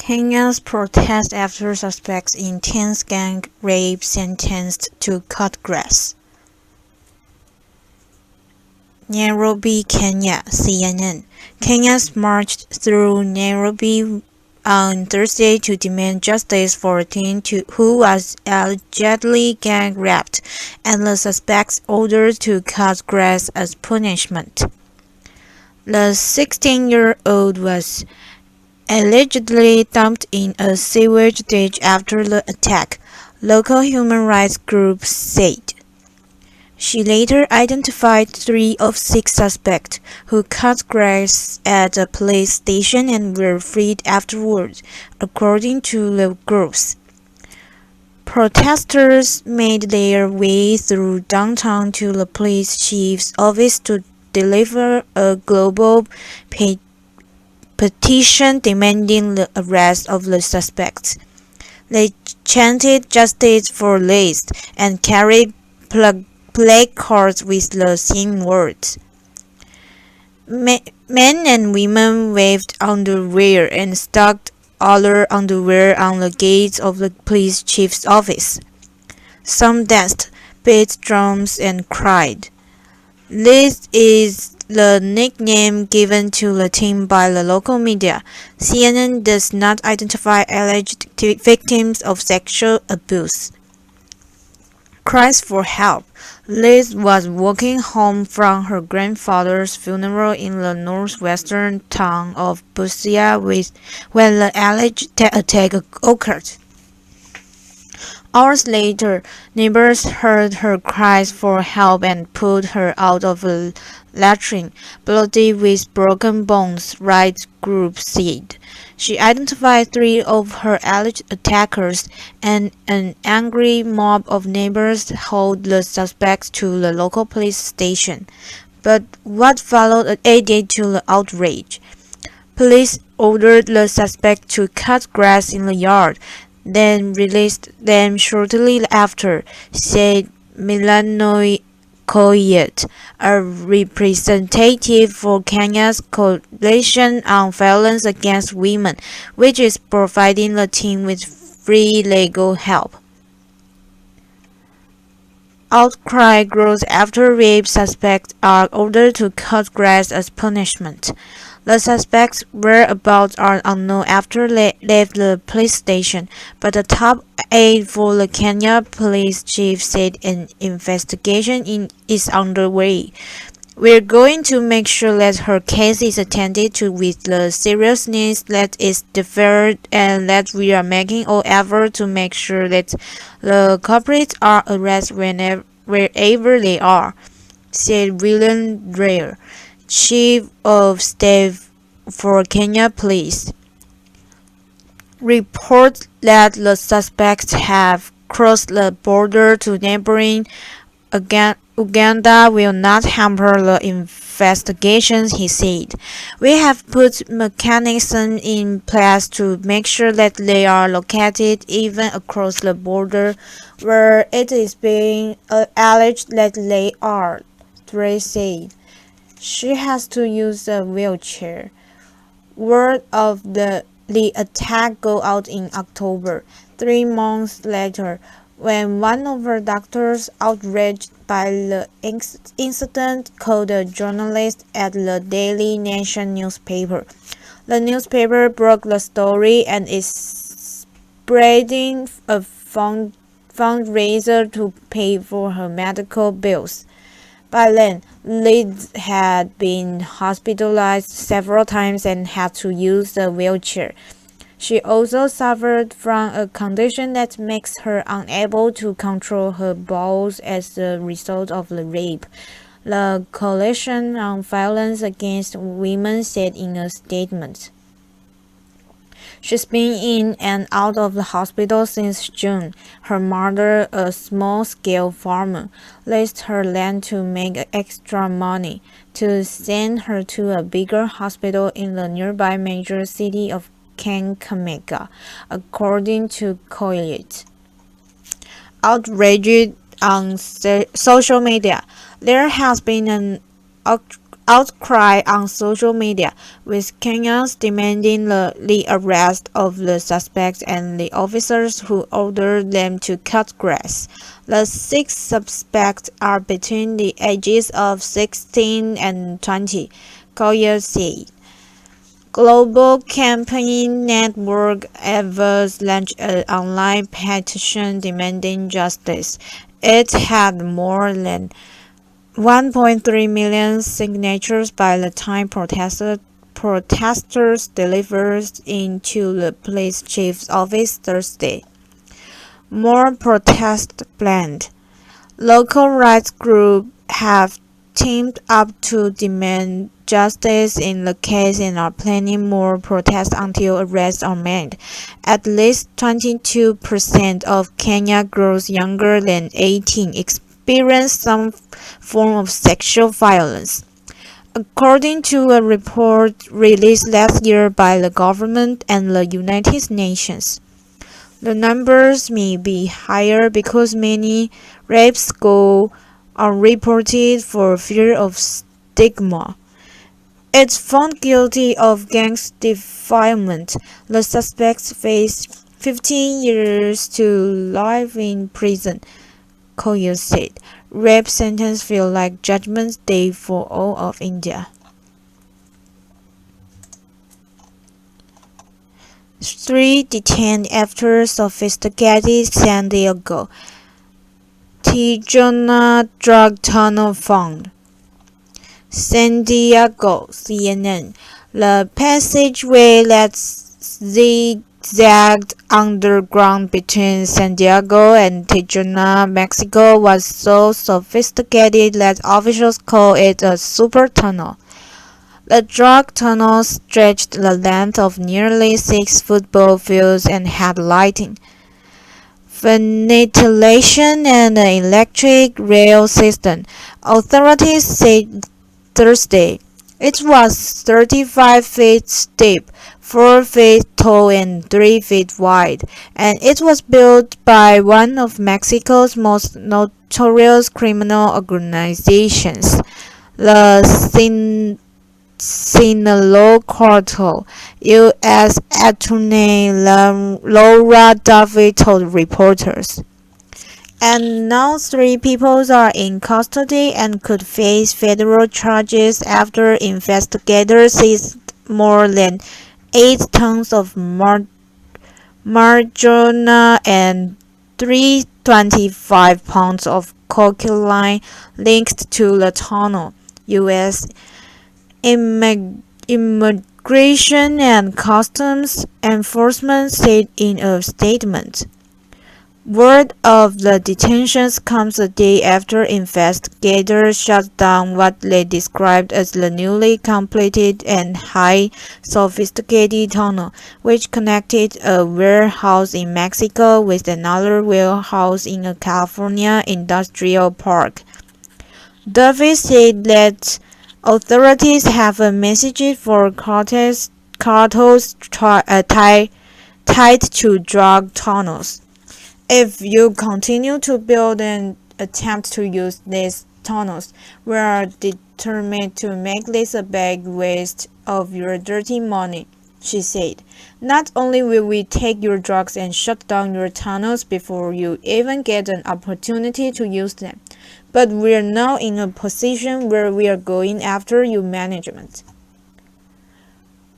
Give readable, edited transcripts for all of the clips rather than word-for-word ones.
Kenya's protest after suspects in tense gang rape sentenced to cut grass. Nairobi, Kenya, CNN. Kenyans marched through Nairobi on Thursday to demand justice for a teen who was allegedly gang raped, and the suspects ordered to cut grass as punishment. The 16-year-old was allegedly dumped in a sewage ditch after the attack, local human rights groups said. She later identified 3 of 6 suspects, who cut grass at a police station and were freed afterward, according to the groups. Protesters made their way through downtown to the police chief's office to deliver a global petition demanding the arrest of the suspects. They chanted "Justice for Liz" and carried placards with the same words. Men and women waved underwear and stuck other underwear on the gates of the police chief's office. Some danced, beat drums, and cried. This is the nickname given to the team by the local media. CNN does not identify alleged victims of sexual abuse. Cries for help. Liz was walking home from her grandfather's funeral in the northwestern town of Busia when the alleged attack occurred. Hours later, neighbors heard her cries for help and pulled her out of a latrine, bloody with broken bones, rights group said. She identified 3 of her alleged attackers, and an angry mob of neighbors hauled the suspects to the local police station. But what followed added to the outrage. Police ordered the suspect to cut grass in the yard, then released them shortly after, said Milano Koyet, a representative for Kenya's Coalition on Violence Against Women, which is providing the team with free legal help. Outcry grows after rape suspects are ordered to cut grass as punishment. The suspects' whereabouts are unknown after they left the police station, but the top aide for the Kenya police chief said an investigation is underway. We're going to make sure that her case is attended to with the seriousness that is deserved, and that we are making all effort to make sure that the culprits are arrested wherever they are, said William Dreyer, Chief of Staff for Kenya Police. Reports that the suspects have crossed the border to neighboring Uganda will not hamper the investigations, he said. We have put mechanisms in place to make sure that they are located even across the border where it is being alleged that they are, Dre said. She has to use a wheelchair. Word of the attack got out in October, 3 months later, when one of her doctors, outraged by the incident, called a journalist at the Daily Nation newspaper. The newspaper broke the story and is spreading a fundraiser to pay for her medical bills. By then, Liz had been hospitalized several times and had to use a wheelchair. She also suffered from a condition that makes her unable to control her bowels as a result of the rape, the Coalition on Violence Against Women said in a statement. She's been in and out of the hospital since June. Her mother, a small-scale farmer, leased her land to make extra money to send her to a bigger hospital in the nearby major city of Kakamega, according to Koyet. Outraged on social media, there has been an outcry on social media, with Kenyans demanding the arrest of the suspects and the officers who ordered them to cut grass. The 6 suspects are between the ages of 16 and 20, Collyer said. Global Campaign Network Evers launched an online petition demanding justice. It had more than 1.3 million signatures by the time protesters delivered into the police chief's office Thursday. More protests planned. Local rights groups have teamed up to demand justice in the case and are planning more protests until arrests are made. At least 22% of Kenya girls younger than 18 experience some form of sexual violence, according to a report released last year by the government and the United Nations. The numbers may be higher because many rapes go unreported for fear of stigma. It's found guilty of gang defilement. The suspects face 15 years to life in prison, Collyer said. Rape sentences feel like Judgment Day for all of India. 3 detained after sophisticated San Diego Tijuana drug tunnel found. San Diego, CNN. The passageway that zigzagged underground between San Diego and Tijuana, Mexico was so sophisticated that officials call it a super tunnel. The drug tunnel stretched the length of nearly 6 football fields and had lighting, ventilation, and an electric rail system, authorities said Thursday. It was 35 feet deep, 4 feet tall, and 3 feet wide, and it was built by one of Mexico's most notorious criminal organizations, the Sinaloa Cartel. U.S. Attorney Laura Duffy told reporters. And now 3 people are in custody and could face federal charges after investigators seized more than 8 tons of marijuana and 325 pounds of cocaine linked to the tunnel, U.S. Immigration and Customs Enforcement said in a statement. Word of the detentions comes a day after investigators shut down what they described as the newly completed and high-sophisticated tunnel, which connected a warehouse in Mexico with another warehouse in a California industrial park. Duffy said that authorities have a message for cartels tied to drug tunnels. If you continue to build and attempt to use these tunnels, we are determined to make this a big waste of your dirty money, she said. Not only will we take your drugs and shut down your tunnels before you even get an opportunity to use them, but we are now in a position where we are going after your management.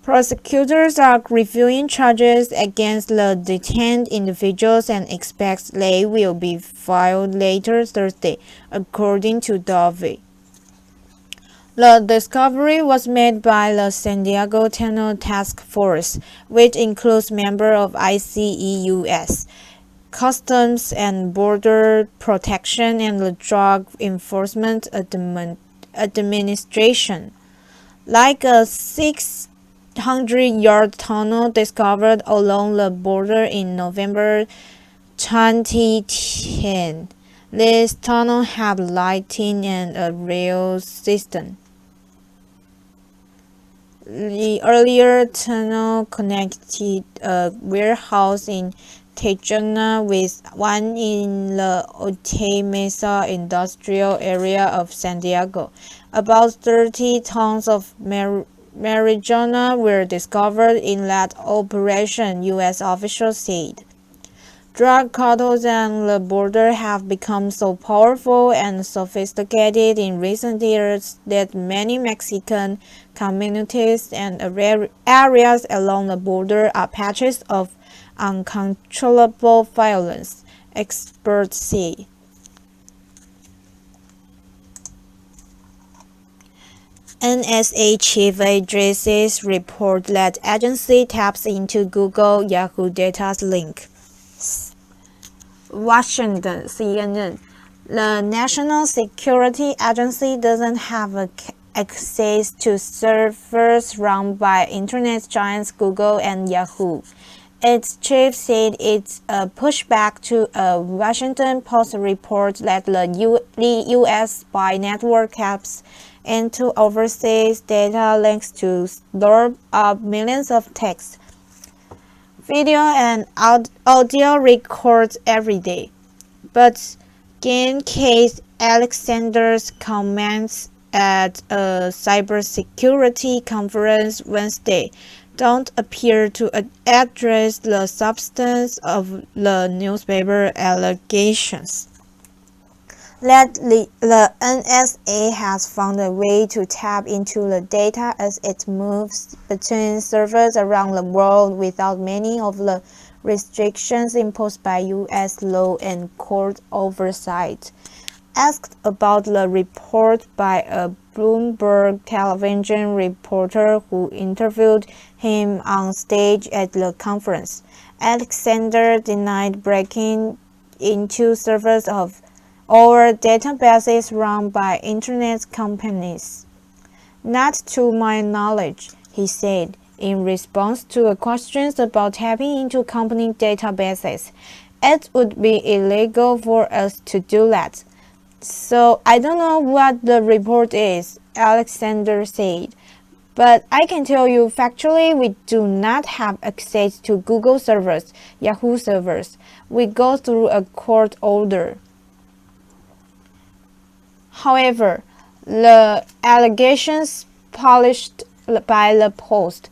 Prosecutors are reviewing charges against the detained individuals and expect they will be filed later Thursday, according to Duffy. The discovery was made by the San Diego Tunnel Task Force, which includes members of ICE-US, Customs and Border Protection, and the Drug Enforcement Administration. Like a 600-yard tunnel discovered along the border in November 2010. This tunnel had lighting and a rail system. The earlier tunnel connected a warehouse in Tijuana with one in the Otay Mesa industrial area of San Diego. About 30 tons of marijuana were discovered in that operation, U.S. officials said. Drug cartels and the border have become so powerful and sophisticated in recent years that many Mexican communities and areas along the border are patches of uncontrollable violence, experts say. NSA chief addresses report that agency taps into Google Yahoo data's link. Washington, CNN. The National Security Agency doesn't have access to servers run by internet giants Google and Yahoo. Its chief said it's a pushback to a Washington Post report that the U.S. spy network taps into overseas data links to store up millions of text, video, and audio records every day. But in case Alexander's comments at a cybersecurity conference Wednesday don't appear to address the substance of the newspaper allegations. That the NSA has found a way to tap into the data as it moves between servers around the world without many of the restrictions imposed by U.S. law and court oversight. Asked about the report by a Bloomberg television reporter who interviewed him on stage at the conference, Alexander denied breaking into servers or databases run by internet companies. Not to my knowledge, he said, in response to questions about tapping into company databases. It would be illegal for us to do that. So I don't know what the report is, Alexander said. But I can tell you factually we do not have access to Google servers, Yahoo servers. We go through a court order. However, the allegations published by the Post,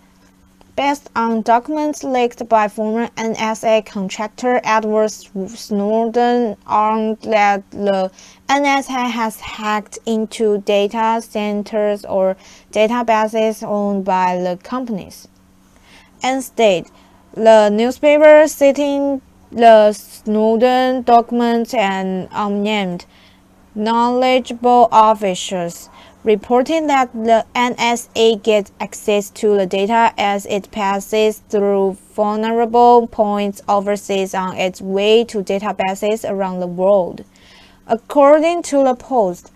based on documents leaked by former NSA contractor Edward Snowden, argue that the NSA has hacked into data centers or databases owned by the companies. Instead, the newspaper, citing the Snowden documents and unnamed knowledgeable officials, reporting that the NSA gets access to the data as it passes through vulnerable points overseas on its way to databases around the world. According to the Post,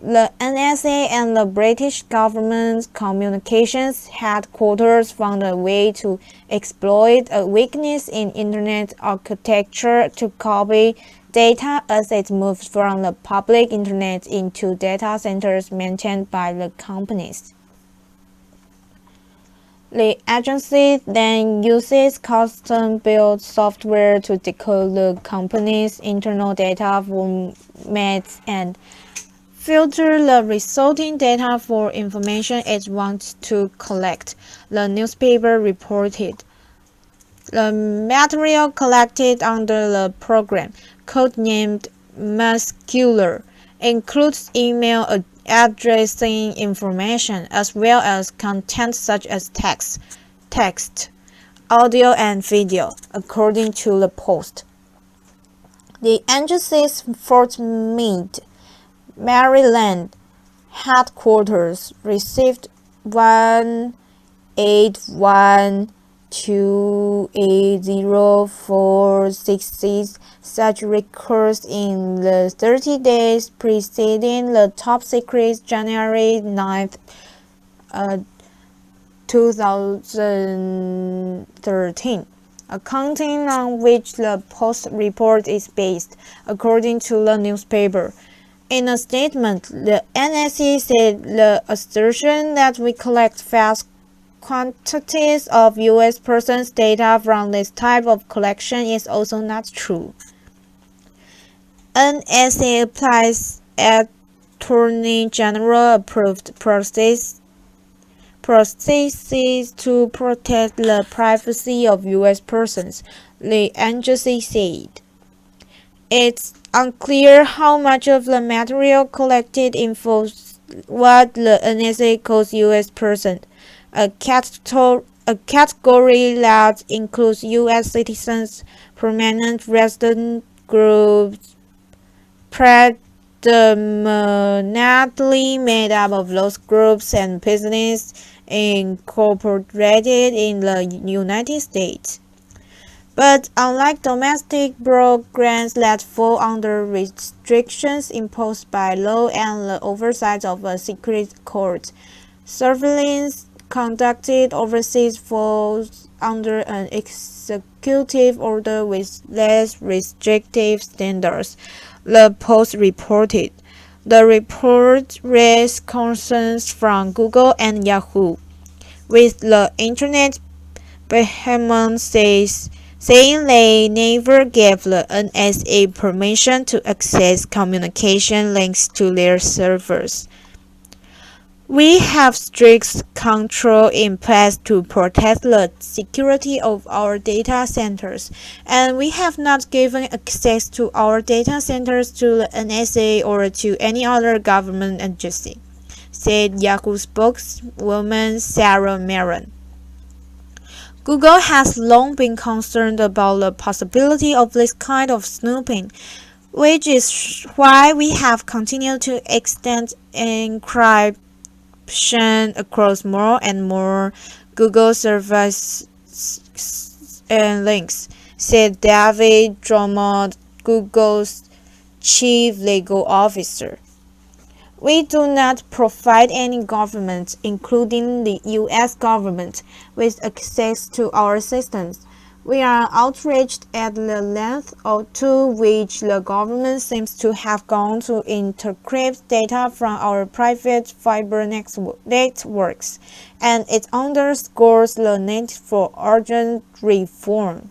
the NSA and the British government's communications headquarters found a way to exploit a weakness in Internet architecture to copy data as it moves from the public Internet into data centers maintained by the companies. The agency then uses custom-built software to decode the company's internal data formats and filter the resulting data for information it wants to collect, the newspaper reported. The material collected under the program, codenamed Muscular, includes email addressing information as well as content such as text, audio, and video, according to the Post. The agency's Fort Meade, Maryland headquarters received 181,280,466 such records in the 30 days preceding the top secret January 9, 2013, accounting on which the Post report is based, according to the newspaper. In a statement, the NSA said the assertion that we collect vast quantities of U.S. persons' data from this type of collection is also not true. NSA applies Attorney General approved processes to protect the privacy of U.S. persons, the agency said. It's unclear how much of the material collected involves what the NSA calls U.S. person, a category that includes U.S. citizens, permanent resident groups, predominantly made up of those groups and businesses incorporated in the United States. But unlike domestic programs that fall under restrictions imposed by law and the oversight of a secret court, surveillance conducted overseas falls under an executive order with less restrictive standards, the Post reported. The report raised concerns from Google and Yahoo, with the Internet behemoth saying they never gave the NSA permission to access communication links to their servers. We have strict control in place to protect the security of our data centers, and we have not given access to our data centers to the NSA or to any other government agency, said Yahoo spokeswoman Sarah Maron. Google has long been concerned about the possibility of this kind of snooping, which is why we have continued to extend encryption across more and more Google services and links, said David Drummond, Google's chief legal officer. We do not provide any government, including the U.S. government, with access to our systems. We are outraged at the length to which the government seems to have gone to encrypt data from our private fiber networks, and it underscores the need for urgent reform.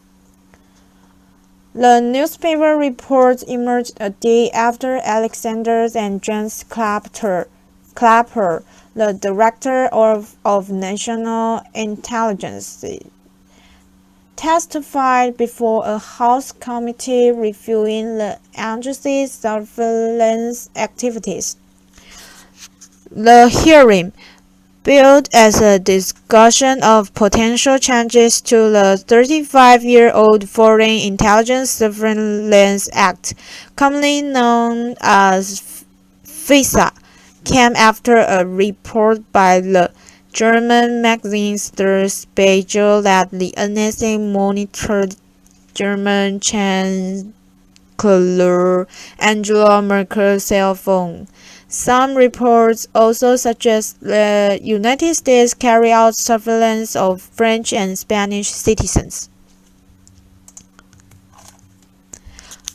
The newspaper report emerged a day after Alexander and James Clapper, the director of National Intelligence, testified before a House committee reviewing the agency's surveillance activities. The hearing, billed as a discussion of potential changes to the 35-year-old Foreign Intelligence Surveillance Act, commonly known as FISA, came after a report by the German magazine Der Spiegel that the NSA monitored German Chancellor Angela Merkel's cell phone. Some reports also suggest the United States carry out surveillance of French and Spanish citizens.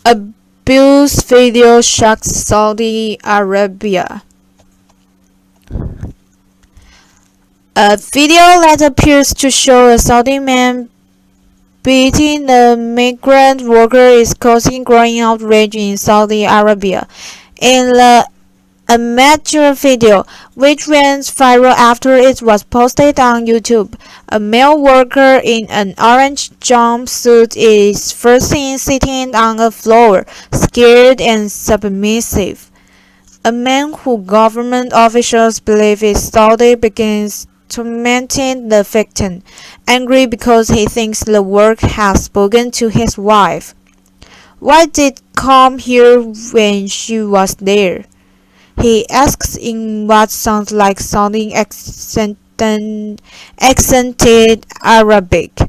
Abuse video shocks Saudi Arabia. A video that appears to show a Saudi man beating a migrant worker is causing growing outrage in Saudi Arabia. In the amateur video, which went viral after it was posted on YouTube, a male worker in an orange jumpsuit is first seen sitting on a floor, scared and submissive. A man who government officials believe is Saudi begins tormenting the victim, angry because he thinks the worker has spoken to his wife. Why did come here when she was there? He asks in what sounds like sounding accented Arabic.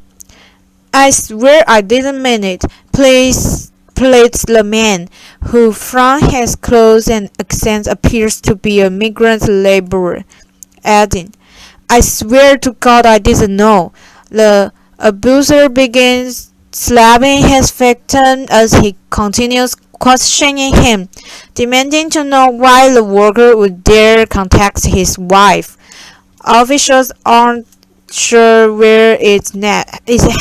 I swear I didn't mean it. Please, the man, who from his clothes and accent appears to be a migrant laborer, adding, I swear to God I didn't know. The abuser begins slapping his victim as he continues questioning him, demanding to know why the worker would dare contact his wife. Officials aren't sure where it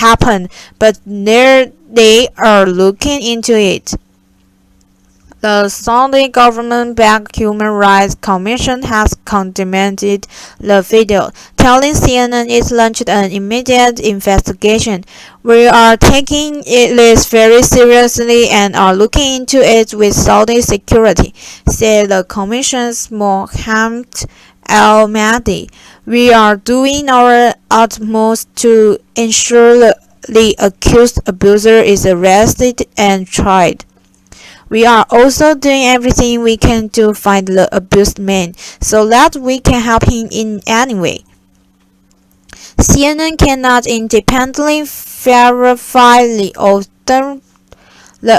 happened, but they are looking into it. The Saudi government-backed Human Rights Commission has condemned the video, telling CNN it launched an immediate investigation. "We are taking this very seriously and are looking into it with Saudi security," said the Commission's Mohammed Al-Mahdi. "We are doing our utmost to ensure the accused abuser is arrested and tried. We are also doing everything we can to find the abused man so that we can help him in any way." CNN cannot independently verify the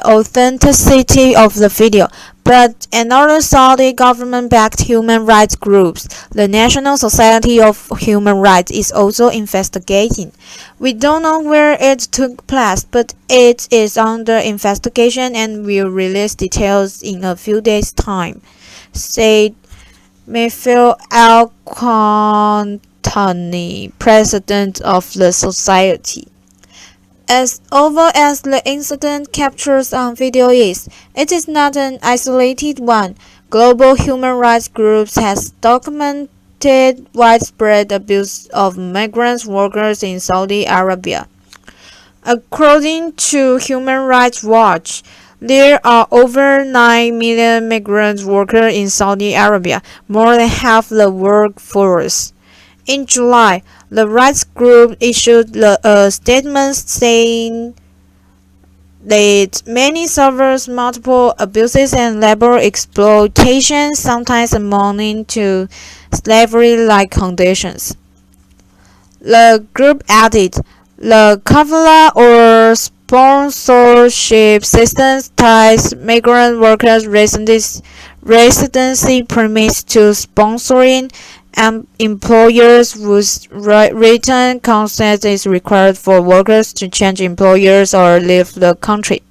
authenticity of the video, but another Saudi government-backed human rights group, the National Society of Human Rights, is also investigating. "We don't know where it took place, but it is under investigation and will release details in a few days' time," said Michael Al-Qantani, president of the society. As awful as the incident captured on video is, it is not an isolated one. Global human rights groups has documented widespread abuse of migrant workers in Saudi Arabia. According to Human Rights Watch, there are over 9 million migrant workers in Saudi Arabia, more than half the workforce. In July, the rights group issued a statement saying that many suffer multiple abuses and labor exploitation, sometimes amounting to slavery-like conditions. The group added, "The kafala or sponsorship system ties migrant workers' residency permits to sponsoring employers whose written consent is required for workers to change employers or leave the country.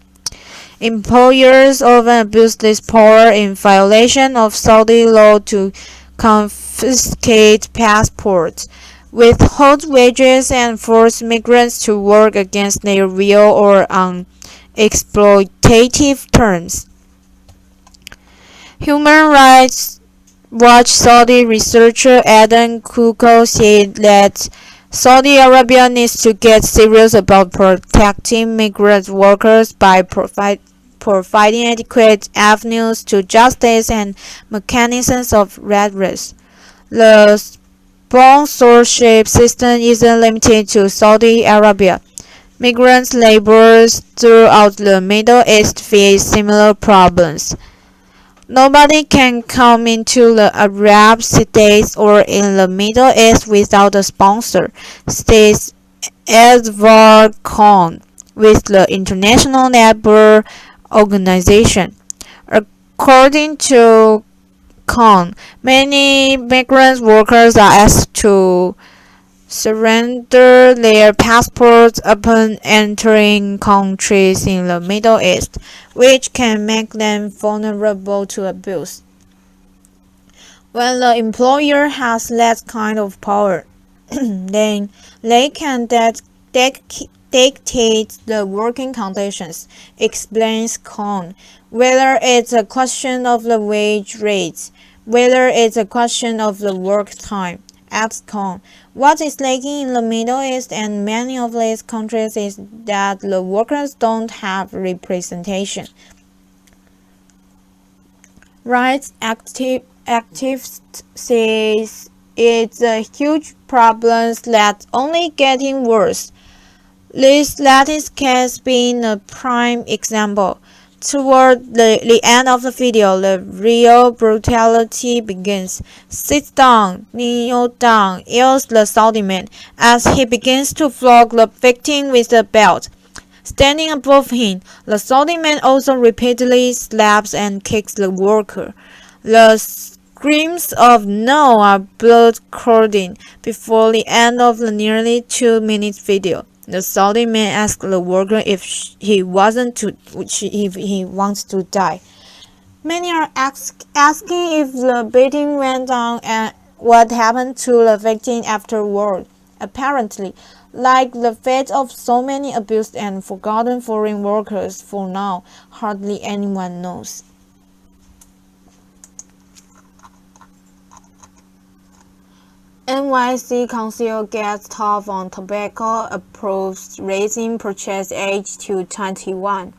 Employers often abuse this power in violation of Saudi law to confiscate passports, withhold wages, and force migrants to work against their will or on exploitative terms." Human Rights Watch Saudi researcher Adam Kuko said that Saudi Arabia needs to get serious about protecting migrant workers by providing adequate avenues to justice and mechanisms of redress. The sponsorship system isn't limited to Saudi Arabia. Migrant laborers throughout the Middle East face similar problems. "Nobody can come into the Arab states or in the Middle East without a sponsor," states Edward Cohn with the International Labour Organization. According to Cohn, many migrant workers are asked to surrender their passports upon entering countries in the Middle East, which can make them vulnerable to abuse. When the employer has that kind of power, then they can dictate the working conditions, explains Cohn. "Whether it's a question of the wage rates, whether it's a question of the work time," adds Cohn. "What is lacking in the Middle East and many of these countries is that the workers don't have representation." Rights activists says it's a huge problem that's only getting worse. This latest case being a prime example. Toward the end of the video, the real brutality begins. "Sit down, kneel down," yells the Saudi man as he begins to flog the victim with a belt. Standing above him, the Saudi man also repeatedly slaps and kicks the worker. The screams of "no" are blood-curdling. Before the end of the nearly 2-minute video, the Saudi man asked the worker if he wants to die. Many are asking if the beating went on and what happened to the victim afterward. Apparently, like the fate of so many abused and forgotten foreign workers, for now, hardly anyone knows. NYC Council gets tough on tobacco, approves raising purchase age to 21.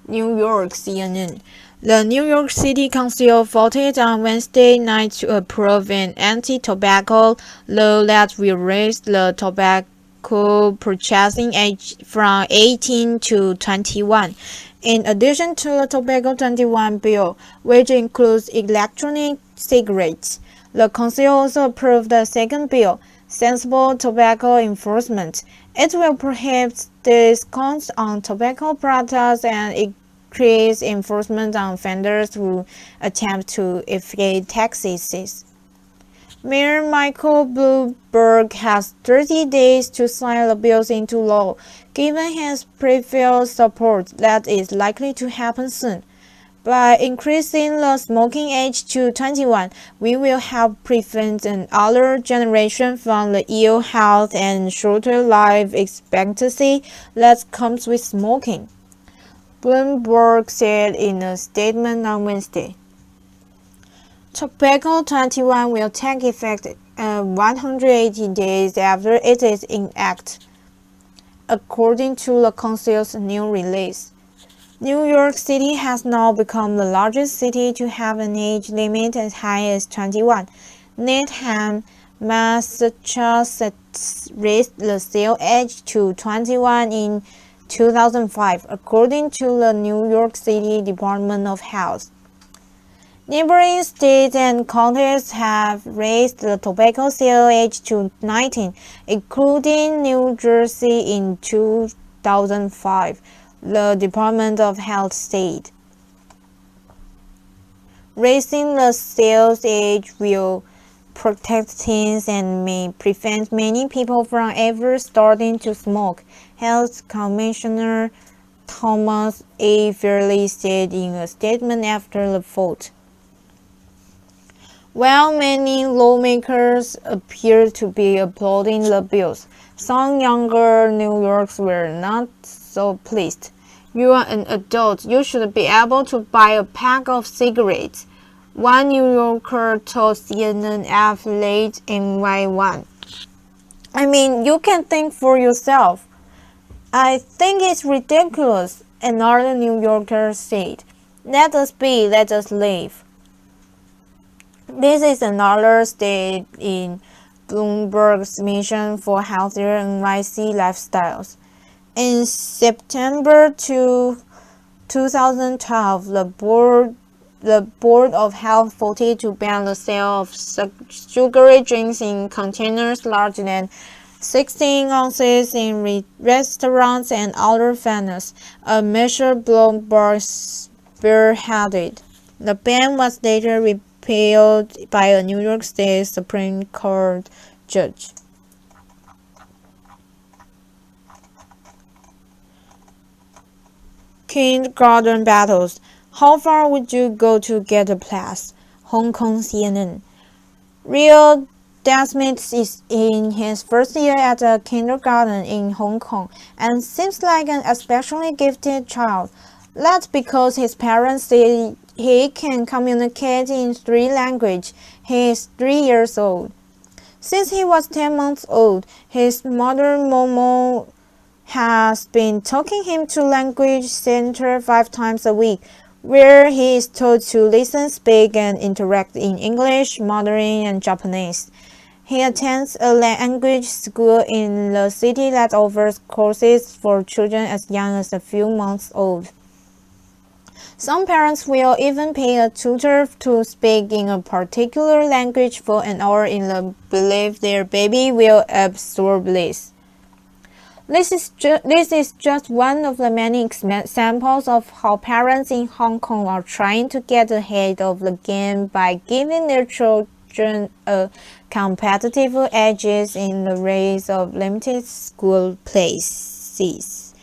New York, CNN. The New York City Council voted on Wednesday night to approve an anti-tobacco law that will raise the tobacco purchasing age from 18 to 21. In addition to the Tobacco 21 bill, which includes electronic cigarettes, the Council also approved the second bill, Sensible Tobacco Enforcement. It will prohibit discounts on tobacco products and increase enforcement on offenders who attempt to evade taxes. Mayor Michael Bloomberg has 30 days to sign the bills into law, given his previous support that is likely to happen soon. By increasing the smoking age to 21, we will help prevent another generation from the ill health and shorter life expectancy that comes with smoking, Bloomberg said in a statement on Wednesday. Tobacco 21 will take effect 180 days after it is enacted, according to the Council's new release. New York City has now become the largest city to have an age limit as high as 21. Needham, Massachusetts raised the sale age to 21 in 2005, according to the New York City Department of Health. Neighboring states and counties have raised the tobacco sale age to 19, including New Jersey in 2005. The Department of Health said. Raising the sales age will protect teens and may prevent many people from ever starting to smoke, Health Commissioner Thomas A. Fairley said in a statement after the vote. While many lawmakers appear to be applauding the bills, some younger New Yorkers were not so pleased. You are an adult. You should be able to buy a pack of cigarettes, one New Yorker told CNN affiliate NY1. I mean, you can think for yourself. I think it's ridiculous, another New Yorker said. Let us be, let us live. This is another step in Bloomberg's mission for healthier NYC lifestyles. In September 2012, the Board of Health voted to ban the sale of sugary drinks in containers larger than 16 ounces in restaurants and other venues, a measure Bloomberg spearheaded. The ban was later repealed by a New York State Supreme Court judge. Kindergarten battles. How far would you go to get a place? Hong Kong, CNN. Rio Desmond is in his first year at a kindergarten in Hong Kong and seems like an especially gifted child. That's because his parents say he can communicate in 3 languages. He is 3 years old. Since he was 10 months old, his mother Momo has been taking him to language center 5 times a week, where he is told to listen, speak, and interact in English, Mandarin, and Japanese. He attends a language school in the city that offers courses for children as young as a few months old. Some parents will even pay a tutor to speak in a particular language for an hour in the belief their baby will absorb this. This is just one of the many examples of how parents in Hong Kong are trying to get ahead of the game by giving their children a competitive edges in the race of limited school places.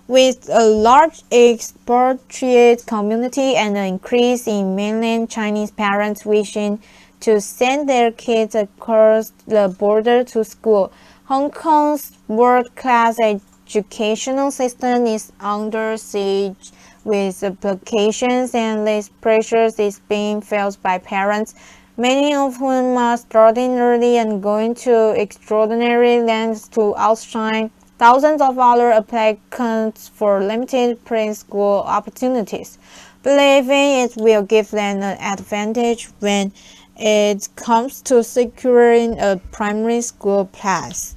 With a large expatriate community and an increase in mainland Chinese parents wishing to send their kids across the border to school, Hong Kong's world-class educational system is under siege, with applications and list pressures is being felt by parents, many of whom are starting early and going to extraordinary lengths to outshine thousands of other applicants for limited preschool opportunities, believing it will give them an advantage when it comes to securing a primary school place.